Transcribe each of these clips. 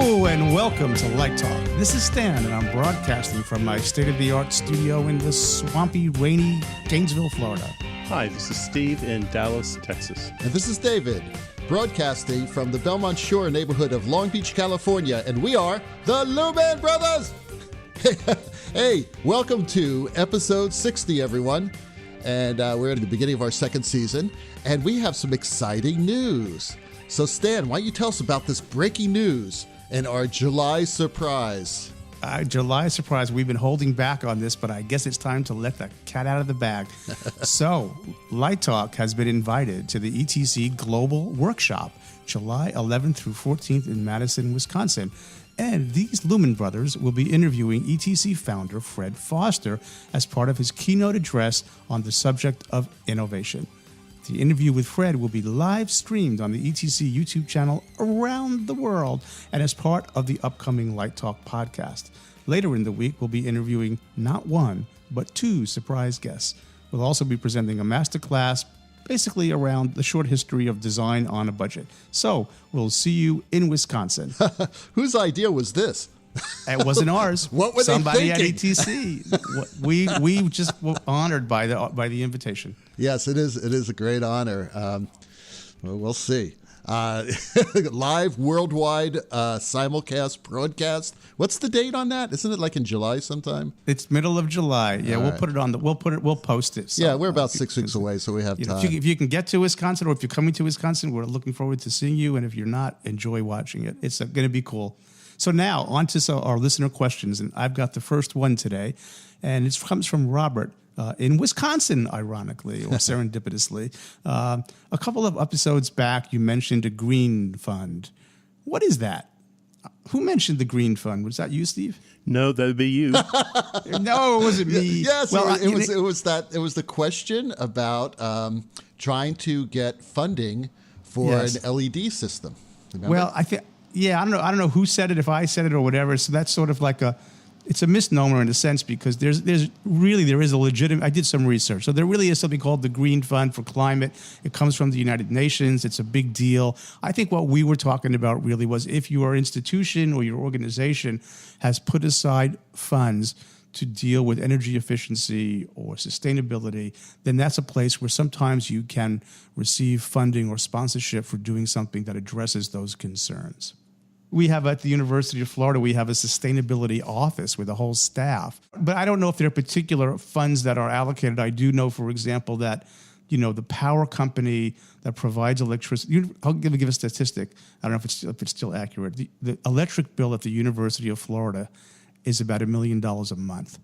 Hello and welcome to Light Talk. This is Stan and I'm broadcasting from my state-of-the-art studio in the swampy, rainy Gainesville, Florida. Hi, this is Steve in Dallas, Texas. And this is David, broadcasting from the Belmont Shore neighborhood of Long Beach, California. And we are the Lumen Brothers! Hey, welcome to episode 60, everyone. And we're at the beginning of our second season. And we have some exciting news. So Stan, why don't you tell us about this breaking news and our July surprise? July surprise. We've been holding back on this, but I guess it's time to let the cat out of the bag. So, Light Talk has been invited to the ETC Global Workshop, July 11th through 14th in Madison, Wisconsin. And these Lumen Brothers will be interviewing ETC founder Fred Foster as part of his keynote address on the subject of innovation. The interview with Fred will be live streamed on the ETC YouTube channel around the world and as part of the upcoming Light Talk podcast. Later in the week, we'll be interviewing not one, but two surprise guests. We'll also be presenting a masterclass basically around the short history of design on a budget. So we'll see you in Wisconsin. Whose idea was this? It wasn't ours. What were Somebody they thinking? at ETC. We just were honored by the invitation. Yes, it is. It is a great honor. Well, we'll see. Live worldwide simulcast broadcast. What's the date on that? Isn't it like in July sometime? It's middle of July. Yeah, All we'll right. put it on the. We'll post it. Yeah, we're about 6 weeks away, so we have time. If you can get to Wisconsin, or if you're coming to Wisconsin, we're looking forward to seeing you. And if you're not, enjoy watching it. It's going to be cool. So now on to our listener questions, and I've got the first one today, and it comes from Robert in Wisconsin, ironically or serendipitously. A couple of episodes back, you mentioned a green fund. What is that? Who mentioned the green fund? Was that you, Steve? No, that would be you. No, it wasn't me. Yes, well, it was the question about trying to get funding for Yes. an LED system. Remember? Well, I think, yeah, I don't know who said it, if I said it or whatever. So that's sort of like it's a misnomer in a sense, because there is a legitimate, I did some research. So there really is something called the Green Fund for Climate. It comes from the United Nations. It's a big deal. I think what we were talking about really was if your institution or your organization has put aside funds to deal with energy efficiency or sustainability, then that's a place where sometimes you can receive funding or sponsorship for doing something that addresses those concerns. We have at the University of Florida, we have a sustainability office with a whole staff. But I don't know if there are particular funds that are allocated. I do know, for example, that the power company that provides electricity. I'll give a statistic. I don't know if it's still accurate. The electric bill at the University of Florida is about $1 million a month,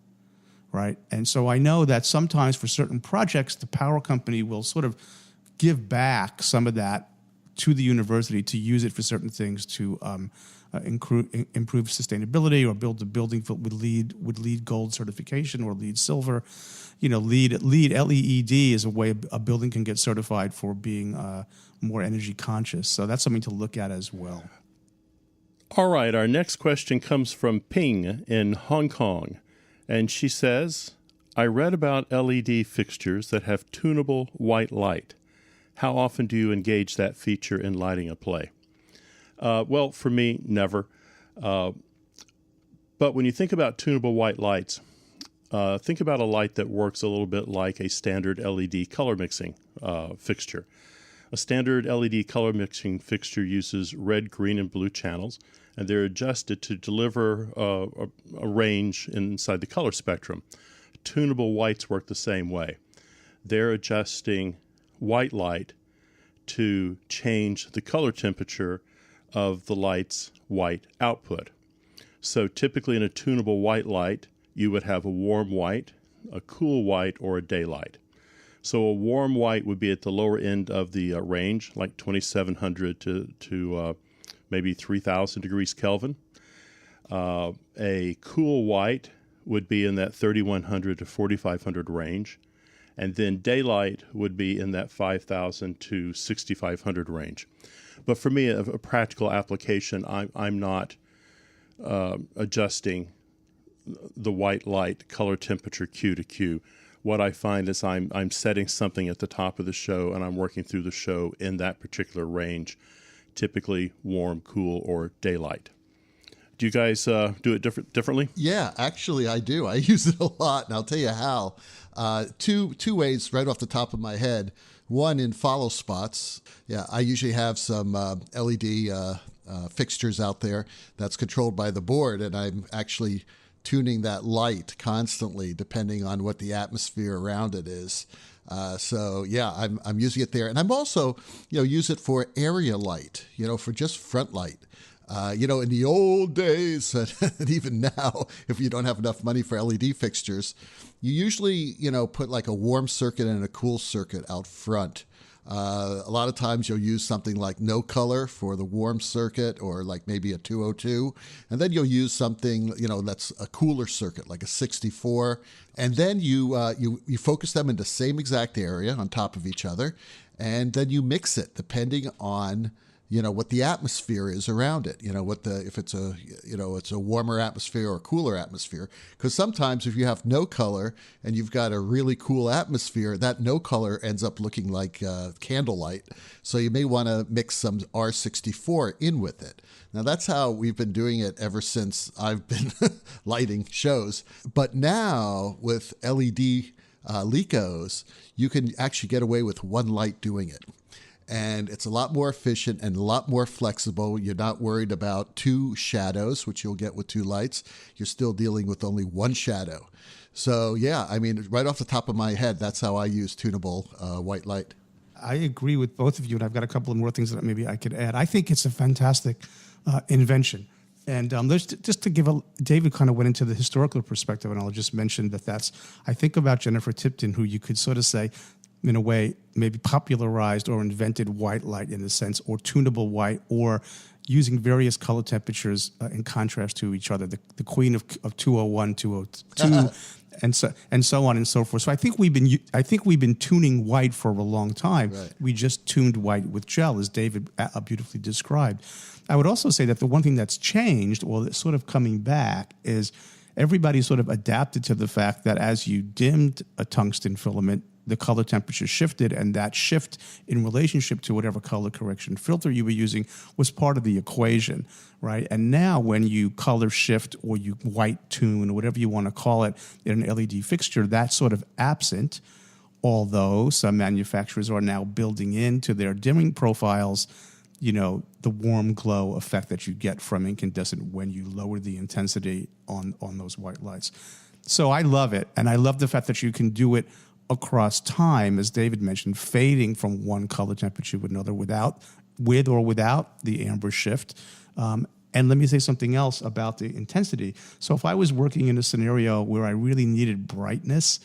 right? And so I know that sometimes for certain projects, the power company will sort of give back some of that to the university to use it for certain things to improve sustainability or build a building with LEED Gold certification or LEED Silver. LEED LED is a way a building can get certified for being more energy conscious. So that's something to look at as well. All right, our next question comes from Ping in Hong Kong. And she says, I read about LED fixtures that have tunable white light. How often do you engage that feature in lighting a play? Well, for me, never. But when you think about tunable white lights, think about a light that works a little bit like a standard LED color mixing fixture. A standard LED color mixing fixture uses red, green, and blue channels, and they're adjusted to deliver a range inside the color spectrum. Tunable whites work the same way. They're adjusting white light to change the color temperature of the light's white output. So typically in a tunable white light, you would have a warm white, a cool white, or a daylight. So a warm white would be at the lower end of the range, like 2700 to maybe 3000 degrees Kelvin. A cool white would be in that 3100 to 4500 range. And then daylight would be in that 5,000 to 6,500 range. But for me, a practical application, I'm not adjusting the white light color temperature Q to Q. What I find is I'm setting something at the top of the show, and I'm working through the show in that particular range, typically warm, cool, or daylight. Do you guys do it differently? Yeah, actually I do. I use it a lot, and I'll tell you how. Two ways right off the top of my head. One, in follow spots. Yeah, I usually have some LED fixtures out there that's controlled by the board, and I'm actually tuning that light constantly depending on what the atmosphere around it is. So yeah, I'm using it there, and I'm also use it for area light, for just front light. In the old days, and even now, if you don't have enough money for LED fixtures, you usually, put like a warm circuit and a cool circuit out front. A lot of times you'll use something like no color for the warm circuit, or like maybe a 202. And then you'll use something, that's a cooler circuit, like a 64. And then you focus them in the same exact area on top of each other. And then you mix it depending on what the atmosphere is around it, if it's a warmer atmosphere or a cooler atmosphere. Because sometimes if you have no color and you've got a really cool atmosphere, that no color ends up looking like candlelight. So you may want to mix some R64 in with it. Now that's how we've been doing it ever since I've been lighting shows. But now with LED Licos, you can actually get away with one light doing it. And it's a lot more efficient and a lot more flexible. You're not worried about two shadows, which you'll get with two lights. You're still dealing with only one shadow. So yeah, I mean, right off the top of my head, that's how I use tunable white light. I agree with both of you, and I've got a couple of more things that maybe I could add. I think it's a fantastic invention. And just to give David kind of went into the historical perspective, and I'll just mention I think about Jennifer Tipton, who you could sort of say, in a way, maybe popularized or invented white light in a sense, or tunable white, or using various color temperatures in contrast to each other. The queen of 201, 202, and so on and so forth. So I think we've been tuning white for a long time. Right. We just tuned white with gel, as David beautifully described. I would also say that the one thing that's changed, or that's sort of coming back, is everybody sort of adapted to the fact that as you dimmed a tungsten filament, the color temperature shifted, and that shift in relationship to whatever color correction filter you were using was part of the equation, right? And now when you color shift or you white tune or whatever you want to call it in an LED fixture, that's sort of absent, although some manufacturers are now building into their dimming profiles, the warm glow effect that you get from incandescent when you lower the intensity on those white lights. So I love it, and I love the fact that you can do it across time, as David mentioned, fading from one color temperature to another with or without the amber shift. And let me say something else about the intensity. So if I was working in a scenario where I really needed brightness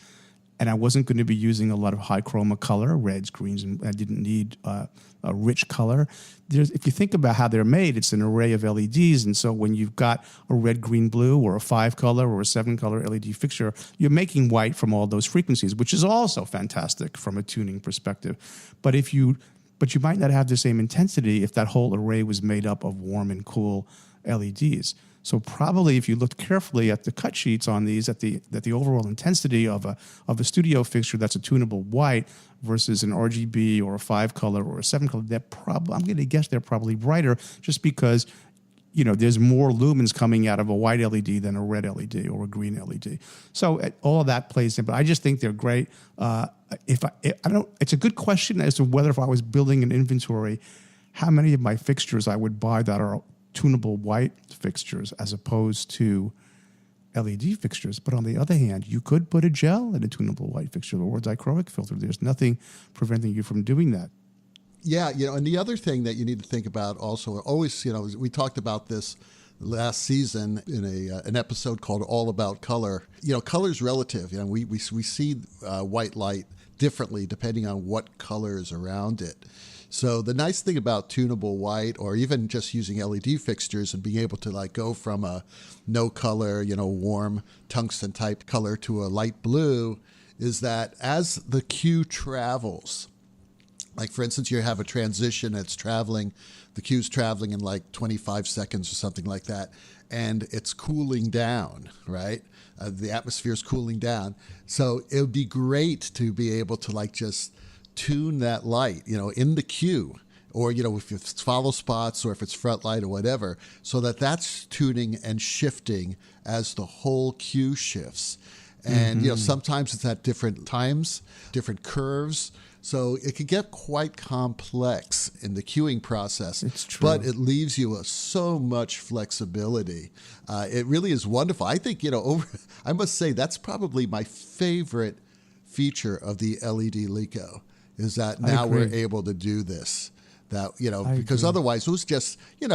and I wasn't going to be using a lot of high chroma color, reds, greens, and I didn't need a rich color. If you think about how they're made, it's an array of LEDs, and so when you've got a red, green, blue, or a 5-color or a 7-color LED fixture, you're making white from all those frequencies, which is also fantastic from a tuning perspective. But you might not have the same intensity if that whole array was made up of warm and cool LEDs. So probably if you looked carefully at the cut sheets on these, that the overall intensity of a studio fixture that's a tunable white versus an RGB or a 5-color or a 7-color, I'm going to guess they're probably brighter, just because there's more lumens coming out of a white LED than a red LED or a green LED. So all of that plays in, but I just think they're great. It's a good question as to whether if I was building an inventory, how many of my fixtures I would buy that are tunable white fixtures as opposed to LED fixtures. But on the other hand, you could put a gel in a tunable white fixture or a dichroic filter. There's nothing preventing you from doing that. Yeah, and the other thing that you need to think about also, always, we talked about this last season in an episode called All About Color. Color's relative. We see white light differently depending on what color is around it. So the nice thing about tunable white, or even just using LED fixtures and being able to go from a no color, warm tungsten type color to a light blue, is that as the cue travels, like for instance, you have a transition that's traveling, the cue's traveling in 25 seconds or something like that, and it's cooling down, right? The atmosphere is cooling down. So it would be great to be able to just tune that light, in the cue, or, if it's follow spots or if it's front light or whatever, so that's tuning and shifting as the whole cue shifts. And, sometimes it's at different times, different curves. So it can get quite complex in the queuing process. It's true. But it leaves you so much flexibility. It really is wonderful. I think, I must say that's probably my favorite feature of the LED Lico is that now we're able to do this. That, because otherwise it was just, you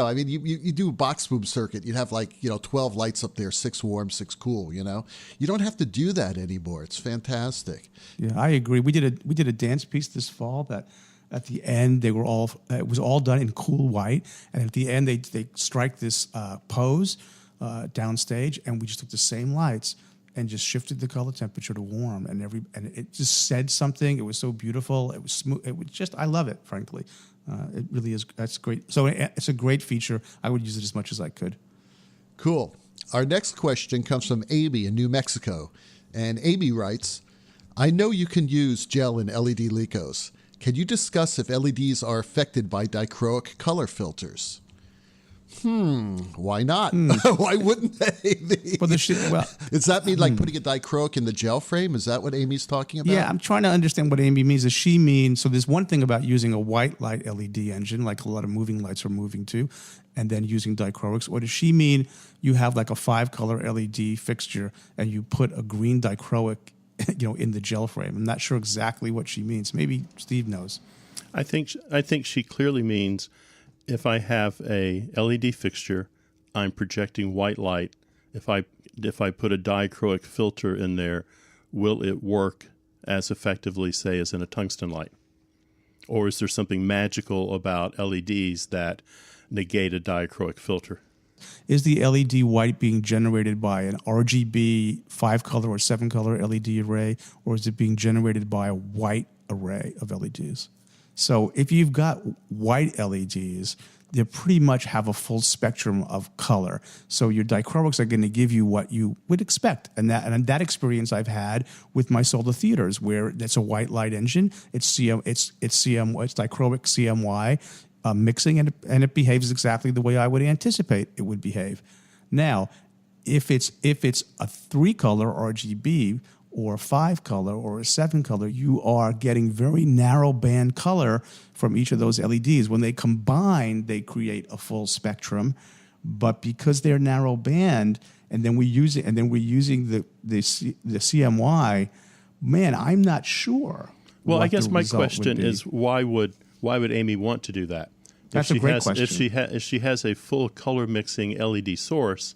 do a box boom circuit. You'd have 12 lights up there, 6 warm, 6 cool, You don't have to do that anymore. It's fantastic. Yeah, I agree. We did a dance piece this fall that at the end it was all done in cool white. And at the end they strike this pose downstage, and we just took the same lights and just shifted the color temperature to warm, and it just said something. It was so beautiful. It was smooth. It was just, I love it, frankly. It really is. That's great. So it's a great feature. I would use it as much as I could. Cool. Our next question comes from Amy in New Mexico. And Amy writes, I know you can use gel in LED Licos. Can you discuss if LEDs are affected by dichroic color filters? Why not? Why wouldn't they be? Does that mean like putting a dichroic in the gel frame? Is that what Amy's talking about? Yeah, I'm trying to understand what Amy means. Does she mean, so there's one thing about using a white light LED engine, like a lot of moving lights are moving to, and then using dichroics? Or does she mean you have like a 5-color LED fixture and you put a green dichroic in the gel frame? I'm not sure exactly what she means. Maybe Steve knows. I think she clearly means if I have a LED fixture, I'm projecting white light. If I put a dichroic filter in there, will it work as effectively, say, as in a tungsten light? Or is there something magical about LEDs that negate a dichroic filter? Is the LED white being generated by an RGB 5-color or 7-color LED array, or is it being generated by a white array of LEDs? So if you've got white LEDs, they pretty much have a full spectrum of color. So your dichroics are going to give you what you would expect. And that experience I've had with my solar theaters, where it's a white light engine, it's dichroic CMY mixing, and it behaves exactly the way I would anticipate it would behave. Now, if it's a 3-color RGB, or a 5-color or a 7-color, you are getting very narrow band color from each of those LEDs. When they combine, they create a full spectrum, but because they're narrow band, and then we're using the CMY, man, I'm not sure. Well, I guess my question is why would Amy want to do that? That's a great question. If she has a full color mixing LED source,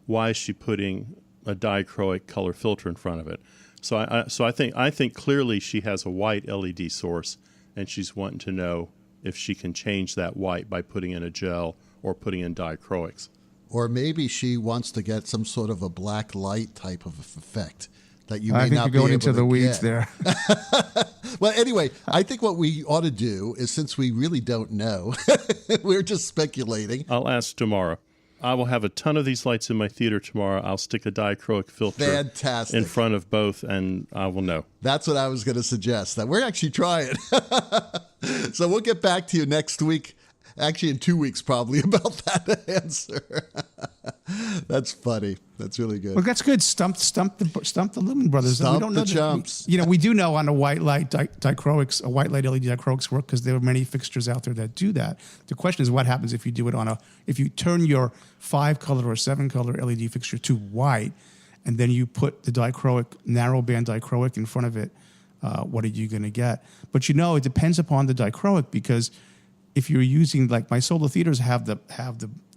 why is she putting a dichroic color filter in front of it? So I think clearly she has a white LED source, and she's wanting to know if she can change that white by putting in a gel or putting in dichroics. Or maybe she wants to get some sort of a black light type of effect that you may not be able to get. I think you're going into the weeds there. Well, anyway, I think what we ought to do is, since we really don't know, we're just speculating. I'll ask tomorrow. I will have a ton of these lights in my theater tomorrow. I'll stick a dichroic filter in front of both, and I will know. That's what I was going to suggest. That we're actually trying. So we'll get back to you next week. Actually, in 2 weeks, probably, about that answer. That's funny. That's really good. Well, that's good. Stump the Lumen Brothers. Stump we don't the chumps. We do know on a white light dichroics, a white light LED dichroics work, because there are many fixtures out there that do that. The question is, what happens if you do it if you turn your 5-color or 7-color LED fixture to white, and then you put the dichroic, narrow band dichroic in front of it? What are you going to get? But it depends upon the dichroic, because if you're using, like, my solar theaters have the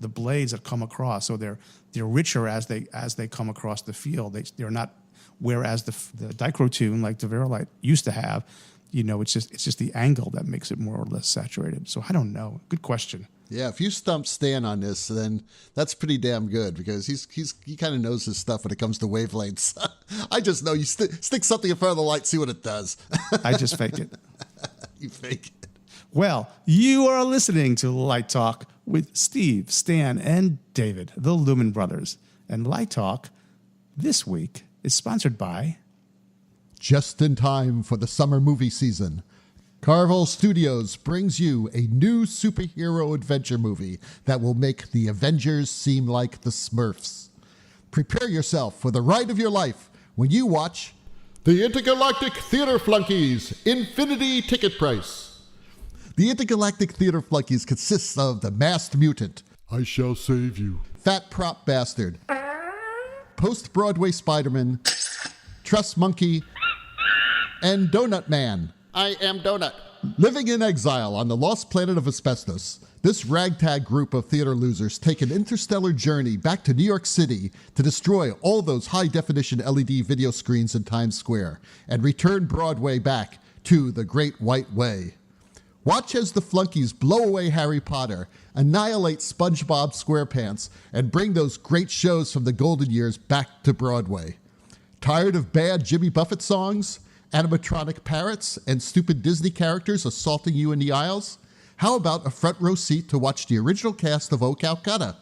blades that come across, so they're richer as they come across the field. They're not, whereas the dichrotune, like the Verilight used to have, it's just the angle that makes it more or less saturated. So I don't know. Good question. Yeah, if you stump Stan on this, then that's pretty damn good, because he kind of knows his stuff when it comes to wavelengths. I just know you stick something in front of the light, see what it does. I just faked it. You fake it. Well, you are listening to Light Talk with Steve, Stan, and David, the Lumen Brothers. And Light Talk this week is sponsored by... Just in time for the summer movie season, Carvel Studios brings you a new superhero adventure movie that will make the Avengers seem like the Smurfs. Prepare yourself for the ride of your life when you watch the Intergalactic Theater Flunkies, Infinity Ticket Price. The Intergalactic Theater Flunkies consists of the Masked Mutant, I shall save you, Fat Prop Bastard, Post-Broadway Spider-Man, Truss Monkey, and Donut Man. I am Donut. Living in exile on the lost planet of Asbestos, this ragtag group of theater losers take an interstellar journey back to New York City to destroy all those high-definition LED video screens in Times Square and return Broadway back to the Great White Way. Watch as the Flunkies blow away Harry Potter, annihilate SpongeBob SquarePants, and bring those great shows from the golden years back to Broadway. Tired of bad Jimmy Buffett songs, animatronic parrots, and stupid Disney characters assaulting you in the aisles? How about a front row seat to watch the original cast of O Calcutta?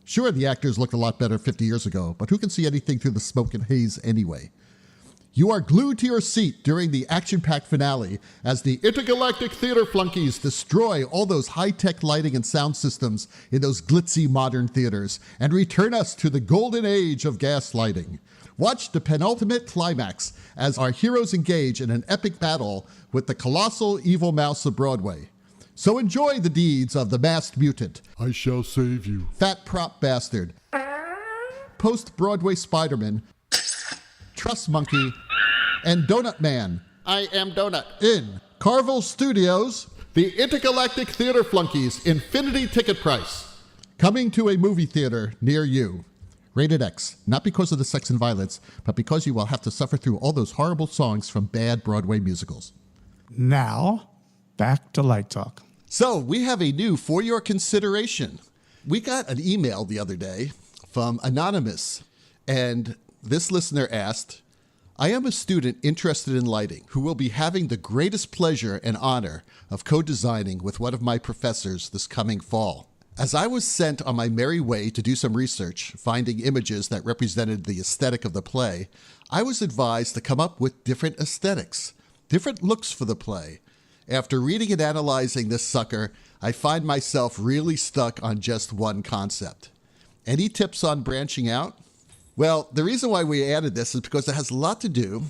Sure, the actors looked a lot better 50 years ago, but who can see anything through the smoke and haze anyway? You are glued to your seat during the action-packed finale as the Intergalactic Theater Flunkies destroy all those high-tech lighting and sound systems in those glitzy modern theaters and return us to the golden age of gaslighting. Watch the penultimate climax as our heroes engage in an epic battle with the colossal evil mouse of Broadway. So enjoy the deeds of the Masked Mutant, I shall save you, Fat Prop Bastard, Post-Broadway Spider-Man, Truss Monkey, and Donut Man. I am Donut. In Carvel Studios, the Intergalactic Theater Flunkies, Infinity Ticket Price. Coming to a movie theater near you. Rated X, not because of the sex and violence, but because you will have to suffer through all those horrible songs from bad Broadway musicals. Now, back to Light Talk. So, we have a new for your consideration. We got an email the other day from Anonymous, and this listener asked, I am a student interested in lighting who will be having the greatest pleasure and honor of co-designing with one of my professors this coming fall. As I was sent on my merry way to do some research, finding images that represented the aesthetic of the play, I was advised to come up with different aesthetics, different looks for the play. After reading and analyzing this sucker, I find myself really stuck on just one concept. Any tips on branching out? Well, the reason why we added this is because it has a lot to do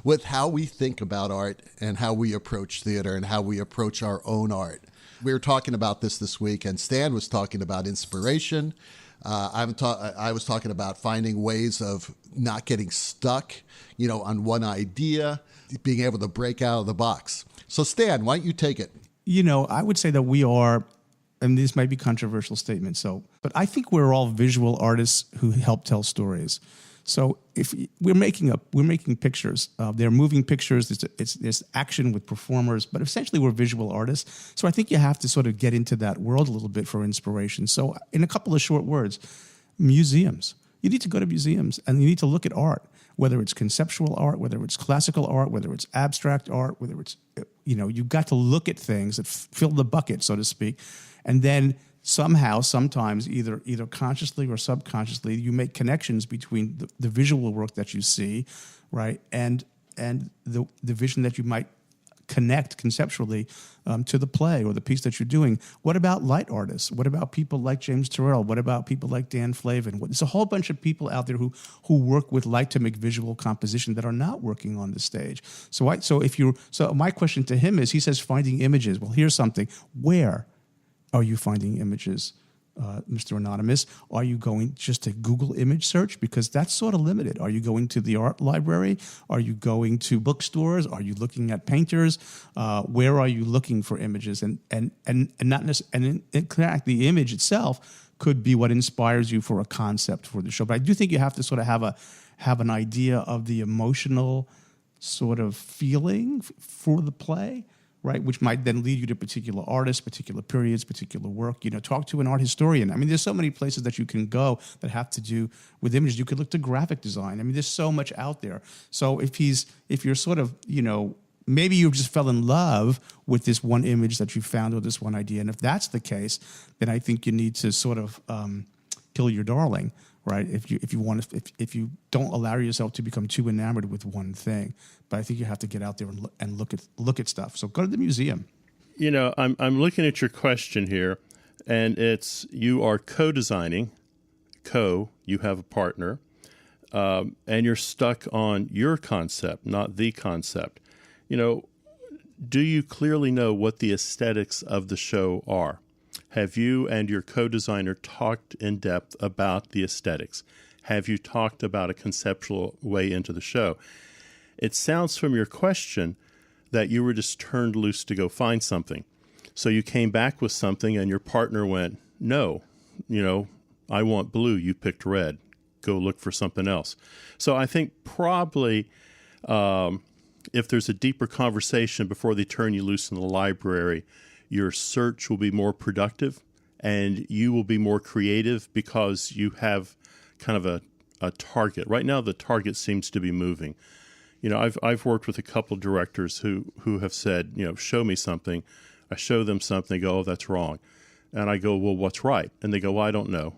with how we think about art and how we approach theater and how we approach our own art. We were talking about this week, and Stan was talking about inspiration. I was talking about finding ways of not getting stuck, on one idea, being able to break out of the box. So, Stan, why don't you take it? I would say that we are, and this might be a controversial statement, but I think we're all visual artists who help tell stories. So if we're making pictures, they're moving pictures. There's action with performers, but essentially we're visual artists. So I think you have to sort of get into that world a little bit for inspiration. So in a couple of short words, museums. You need to go to museums and you need to look at art, whether it's conceptual art, whether it's classical art, whether it's abstract art, whether it's, you've got to look at things that fill the bucket, so to speak, and then somehow, sometimes, either consciously or subconsciously, you make connections between the visual work that you see, right, and the vision that you might connect conceptually to the play or the piece that you're doing. What about light artists? What about people like James Turrell? What about people like Dan Flavin? There's a whole bunch of people out there who work with light to make visual composition that are not working on the stage. So my question to him is, he says finding images. Well, here's something. Where are you finding images, Mr. Anonymous? Are you going just to Google image search? Because that's sort of limited. Are you going to the art library? Are you going to bookstores? Are you looking at painters? Where are you looking for images? And not necessarily, and in fact, the image itself could be what inspires you for a concept for the show. But I do think you have to sort of have an idea of the emotional sort of feeling for the play, right, which might then lead you to particular artists, particular periods, particular work. Talk to an art historian. I mean, there's so many places that you can go that have to do with images. You could look to graphic design. I mean, there's so much out there. So if you're sort of, maybe you just fell in love with this one image that you found or this one idea, and if that's the case, then I think you need to sort of kill your darling, right? If you don't allow yourself to become too enamored with one thing, but I think you have to get out there and look at stuff. So go to the museum. You know, I'm looking at your question here, and it's you are co-designing, you have a partner, and you're stuck on your concept, not the concept. You know, do you clearly know what the aesthetics of the show are? Have you and your co-designer talked in depth about the aesthetics? Have you talked about a conceptual way into the show? It sounds from your question that you were just turned loose to go find something. So you came back with something and your partner went, no, you know, I want blue, you picked red. Go look for something else. So I think probably if there's a deeper conversation before they turn you loose in the library, your search will be more productive and you will be more creative because you have kind of a target. Right now, the target seems to be moving. You know, I've worked with a couple directors who have said, you know, show me something. I show them something. They go, oh, that's wrong. And I go, well, what's right? And they go, well, I don't know.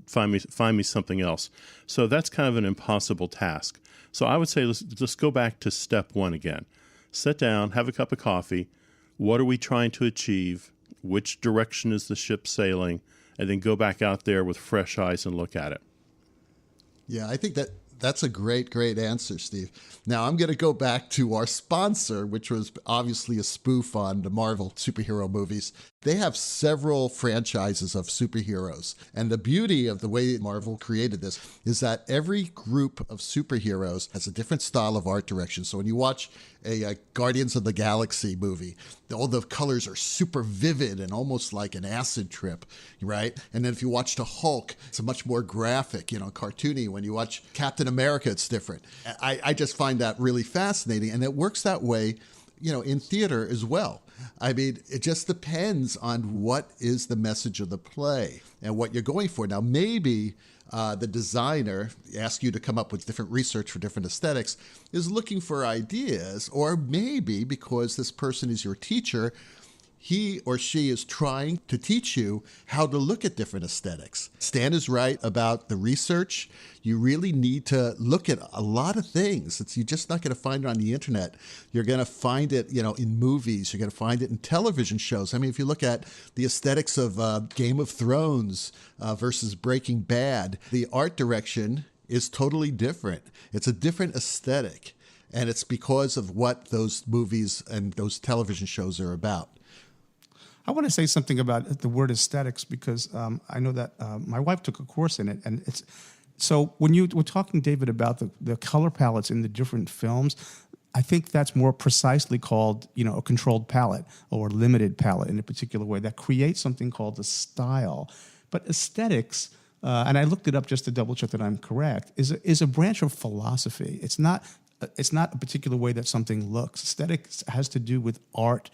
Find me something else. So that's kind of an impossible task. So I would say let's go back to step one again. Sit down, have a cup of coffee. What are we trying to achieve? Which direction is the ship sailing? And then go back out there with fresh eyes and look at it. Yeah, I think that's a great answer, Steve. Now, I'm going to go back to our sponsor, which was obviously a spoof on the Marvel superhero movies. They have several franchises of superheroes. And the beauty of the way Marvel created this is that every group of superheroes has a different style of art direction. So when you watch a Guardians of the Galaxy movie, all the colors are super vivid and almost like an acid trip, right? And then if you watch the Hulk, it's a much more graphic, you know, cartoony. When you watch Captain America, it's different. I just find that really fascinating. And it works that way, you know, in theater as well. I mean, it just depends on what is the message of the play and what you're going for. Now, maybe the designer asks you to come up with different research for different aesthetics is looking for ideas, or maybe because this person is your teacher, he or she is trying to teach you how to look at different aesthetics. Stan is right about the research. You really need to look at a lot of things. You're just not going to find it on the internet. You're going to find it, you know, in movies. You're going to find it in television shows. I mean, if you look at the aesthetics of Game of Thrones versus Breaking Bad, the art direction is totally different. It's a different aesthetic. And it's because of what those movies and those television shows are about. I want to say something about the word aesthetics because I know that my wife took a course in it, and it's so when you were talking, David, about the color palettes in the different films, I think that's more precisely called, you know, a controlled palette or limited palette in a particular way that creates something called a style. But aesthetics, and I looked it up just to double check that I'm correct, is a branch of philosophy. It's not a particular way that something looks. Aesthetics has to do with art,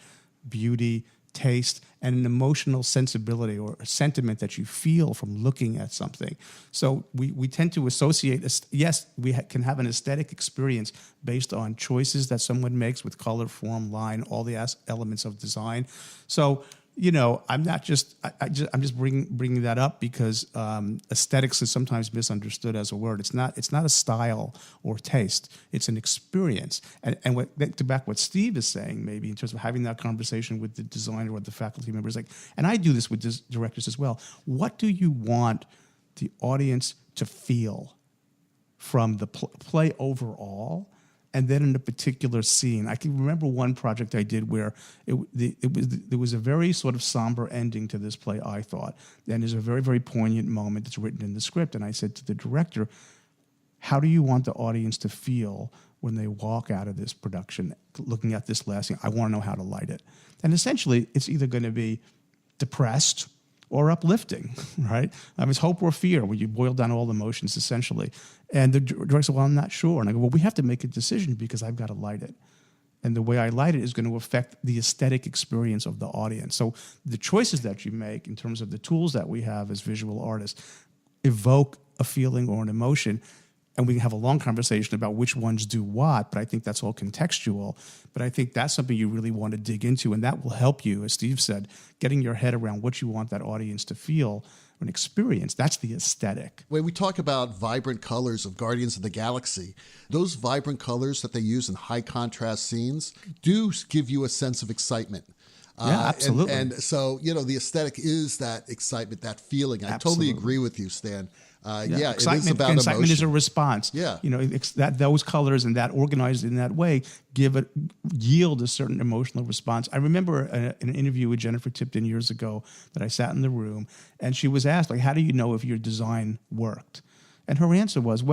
beauty, taste, and an emotional sensibility or a sentiment that you feel from looking at something. So we tend to associate, yes, we can have an aesthetic experience based on choices that someone makes with color, form, line, all the elements of design. So, you know, I'm just bringing that up because aesthetics is sometimes misunderstood as a word. It's not a style or taste. It's an experience. And to back what Steve is saying, maybe in terms of having that conversation with the designer or the faculty members, like, and I do this with directors as well. What do you want the audience to feel from the play overall? And then in a particular scene, I can remember one project I did where there was a very sort of somber ending to this play, I thought. And there's a very, very poignant moment that's written in the script. And I said to the director, how do you want the audience to feel when they walk out of this production looking at this last scene? I want to know how to light it. And essentially, it's either going to be depressed or uplifting, right? It's hope or fear when you boil down all the emotions, essentially. And the director said, well, I'm not sure. And I go, well, we have to make a decision because I've got to light it. And the way I light it is going to affect the aesthetic experience of the audience. So the choices that you make in terms of the tools that we have as visual artists evoke a feeling or an emotion. And we can have a long conversation about which ones do what, but I think that's all contextual. But I think that's something you really want to dig into, and that will help you, as Steve said, getting your head around what you want that audience to feel an experience. That's the aesthetic. When we talk about vibrant colors of Guardians of the Galaxy, those vibrant colors that they use in high contrast scenes do give you a sense of excitement. Yeah, absolutely. And so, the aesthetic is that excitement, that feeling. I totally agree with you, Stan. It is about excitement emotion. is a response. Yeah. Those colors and that organized in that way yield a certain emotional response. I remember an interview with Jennifer Tipton years ago that I sat in the room, and she was asked, how do you know if your design worked? And her answer was,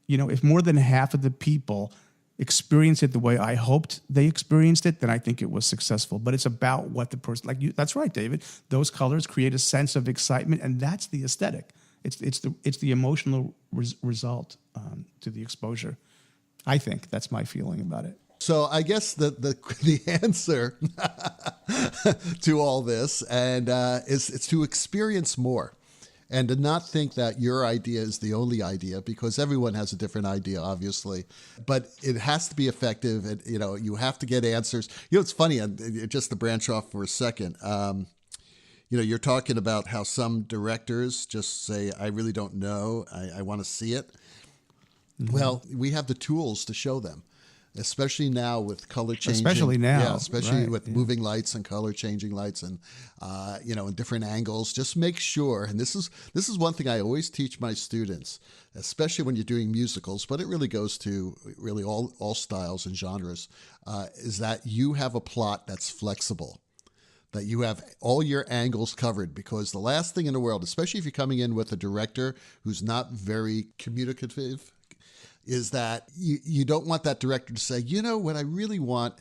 if more than half of the people experience it the way I hoped they experienced it, then I think it was successful. But it's about what the person, that's right, David. Those colors create a sense of excitement, and that's the aesthetic. It's the emotional result to the exposure. I think that's my feeling about it. So I guess the answer to all this is to experience more, and to not think that your idea is the only idea, because everyone has a different idea, obviously. But it has to be effective, and you have to get answers. It's funny, just to branch off for a second. You're talking about how some directors just say, I really don't know. I want to see it. Mm-hmm. Well, we have the tools to show them, especially now with color changing. Especially now. Yeah, especially with moving lights and color changing lights and, in different angles. Just make sure, and this is one thing I always teach my students, especially when you're doing musicals, but it really goes to really all styles and genres, is that you have a plot that's flexible, that you have all your angles covered, because the last thing in the world, especially if you're coming in with a director who's not very communicative, is that you don't want that director to say, what I really want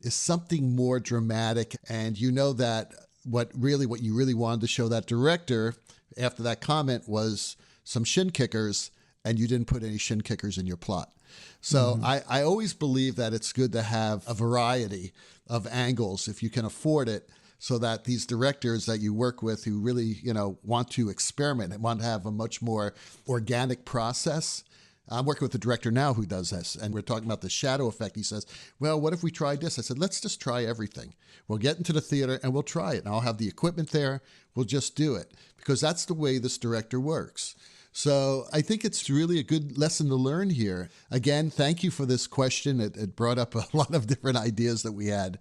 is something more dramatic. And that what you really wanted to show that director after that comment was some shin kickers, and you didn't put any shin kickers in your plot. So I always believe that it's good to have a variety of angles if you can afford it, so that these directors that you work with who really, want to experiment and want to have a much more organic process. I'm working with a director now who does this, and we're talking about the shadow effect. He says, well, what if we tried this? I said, let's just try everything. We'll get into the theater and we'll try it. And I'll have the equipment there. We'll just do it, because that's the way this director works. So I think it's really a good lesson to learn here. Again, thank you for this question. It brought up a lot of different ideas that we had.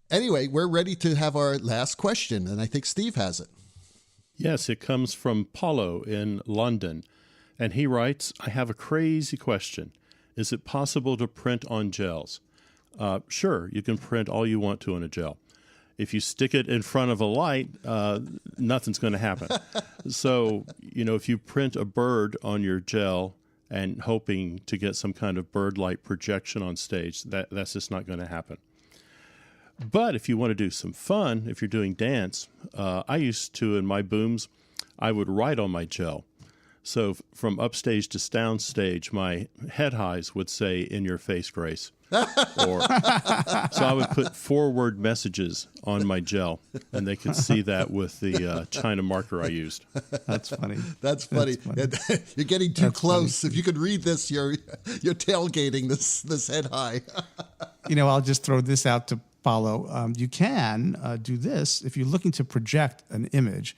Anyway, we're ready to have our last question, and I think Steve has it. Yes, it comes from Paulo in London, and he writes, I have a crazy question. Is it possible to print on gels? Sure, you can print all you want to on a gel. If you stick it in front of a light, nothing's going to happen. So, if you print a bird on your gel and hoping to get some kind of bird-like projection on stage, that's just not going to happen. But if you want to do some fun, if you're doing dance, I used to, in my booms, I would write on my gel. So from upstage to downstage, my head highs would say, in your face, Grace. So I would put forward messages on my gel, and they could see that with the China marker I used. That's funny. That's funny. You're getting too close. Funny. If you could read this, you're tailgating this head high. I'll just throw this out to Paulo. You can do this if you're looking to project an image.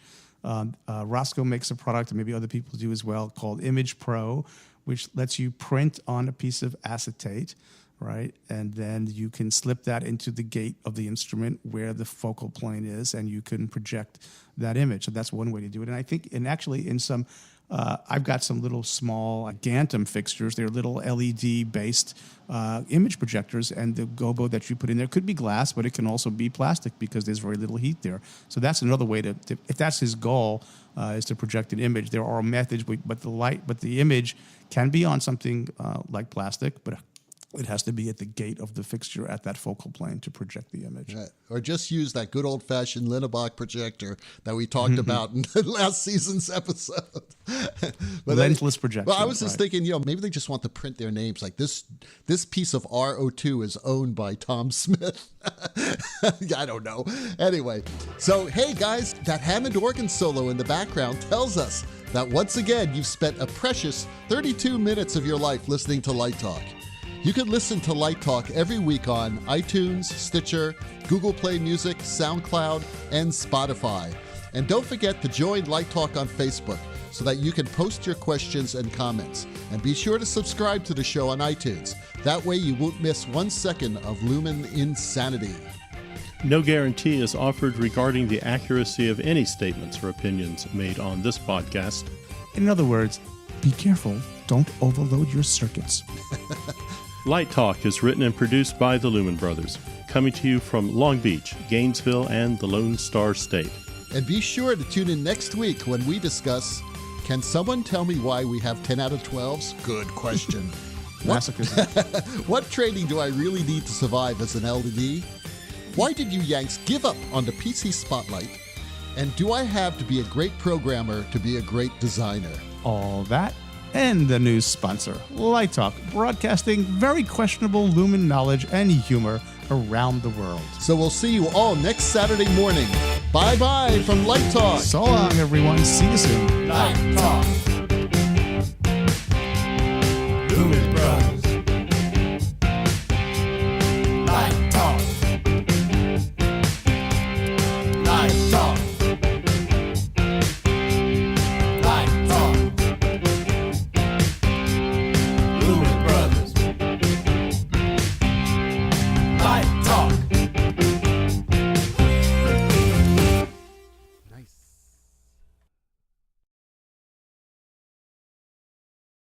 Roscoe makes a product, and maybe other people do as well, called Image Pro, which lets you print on a piece of acetate, right? And then you can slip that into the gate of the instrument where the focal plane is, and you can project that image. So that's one way to do it. And I think, actually in some, I've got some little small Gantom fixtures. They're little LED-based image projectors, and the gobo that you put in there could be glass, but it can also be plastic because there's very little heat there. So that's another way to if that's his goal, is to project an image. There are methods, but the image can be on something like plastic, but it has to be at the gate of the fixture at that focal plane to project the image. Right. Or just use that good old-fashioned Linnebach projector that we talked about in last season's episode. But lensless projection. Well, I was just thinking, maybe they just want to print their names. Like this piece of RO2 is owned by Tom Smith. I don't know. Anyway, so hey guys, that Hammond organ solo in the background tells us that once again you've spent a precious 32 minutes of your life listening to Light Talk. You can listen to Light Talk every week on iTunes, Stitcher, Google Play Music, SoundCloud, and Spotify. And don't forget to join Light Talk on Facebook so that you can post your questions and comments. And be sure to subscribe to the show on iTunes. That way you won't miss 1 second of Lumen insanity. No guarantee is offered regarding the accuracy of any statements or opinions made on this podcast. In other words, be careful. Don't overload your circuits. Light Talk is written and produced by the Lumen Brothers, coming to you from Long Beach, Gainesville, and the Lone Star State. And be sure to tune in next week when we discuss, can someone tell me why we have 10 out of 12s? Good question. Masochism. What training do I really need to survive as an LED? Why did you Yanks give up on the PC Spotlight? And do I have to be a great programmer to be a great designer? All that and the news sponsor, Light Talk, broadcasting very questionable Lumen knowledge and humor around the world. So we'll see you all next Saturday morning. Bye-bye from Light Talk. So long, everyone. See you soon. Light